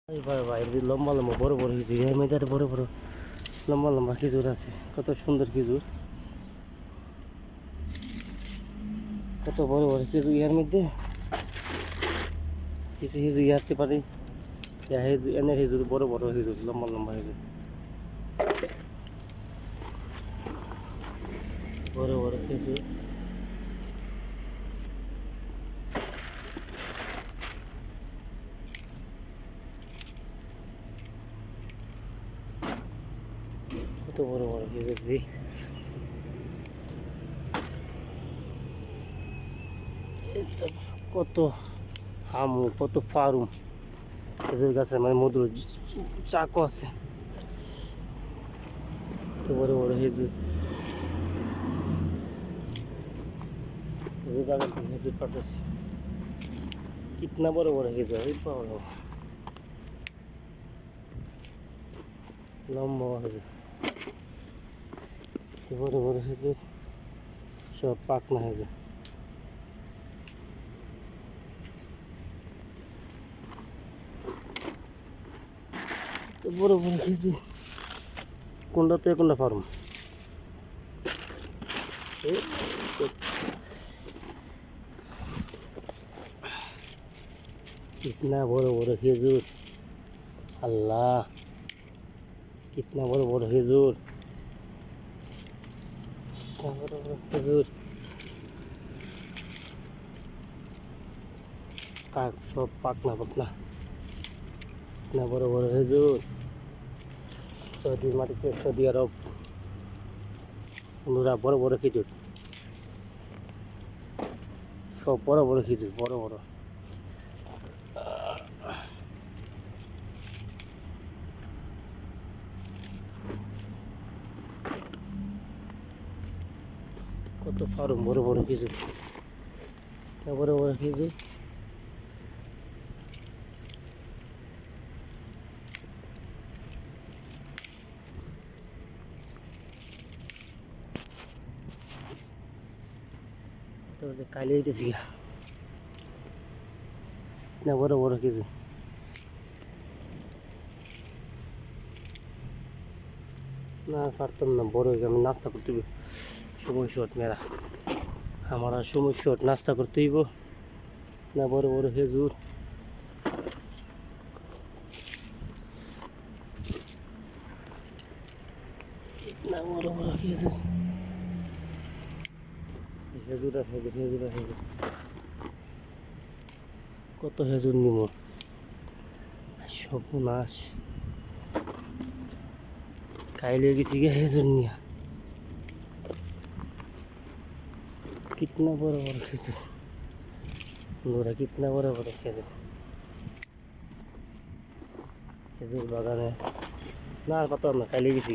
ভাই ভাই লম্বা লম্বা বড় বড় খেজুর এর মধ্যে বড় বড় লম্বা লম্বা খেজুর আছে। কত সুন্দর খেজুর, কত বড় বড় খেজুর এর মধ্যে। কিছু খেজুর আসতে পারি, এনে খেজুর বড় বড় খেজুর, লম্বা লম্বা খেজুর, বড় বড় খেজুর। কত বড় বড় খেজুর রে, কত হামু, কত ফারুম খেজুর গাছে, মানে মধুর চাকও আছে। কত বড় বড় খেজুর, খেজুর বাগান থেকে খেজুর পাঠাচ্ছি। কিতনা বড় বড় খেজুর, লম্বা খেজুর, বড় বড় খেজুর, সব পাকনা খেজুর। বড় বড় খেজুর, কোনটাতে কোনটা ফার্ম। कितना बड़ो बड़ो खेजूर, अल्लाह कितना बड़ो बड़ो खेजूर, कितना बड़ो बड़ो खेजूर। काक सब पाकना पाकना, कितना बड़ो बड़ो खेजूर। सऊदी मार्केट, सऊदी अरब, बंधुरा बड़ो बड़ो खेजूर, सब बड़ो बड़ो खेजूर, बड़ो बड़ो। কত ফার্ম, বড় বড় খেজুর, বড় বড় খেজুর। কালি হইতেছি না, বড় বড় খেজুর। না পারতাম না, বড় হয়ে আমি নাস্তা করতে হইব, সময় শর্ট মেরা, আমার আর সময় শর্ট, নাস্তা করতে হইব না। বড় বড় খেজুর, না বড় বড় খেজুর, খেজুর আর খেজুর, খেজুর আর খেজুর। কত খেজুর নিব, সর্বনাশ, খাইলে গেছি গে খেজুর নিয়ে। कितना बड़ा बड़ा खेजूर, बंधुरा कितना बड़ा बड़ा खेजूर। खेजूर बागाने ना, पता ना खाइले गেছি।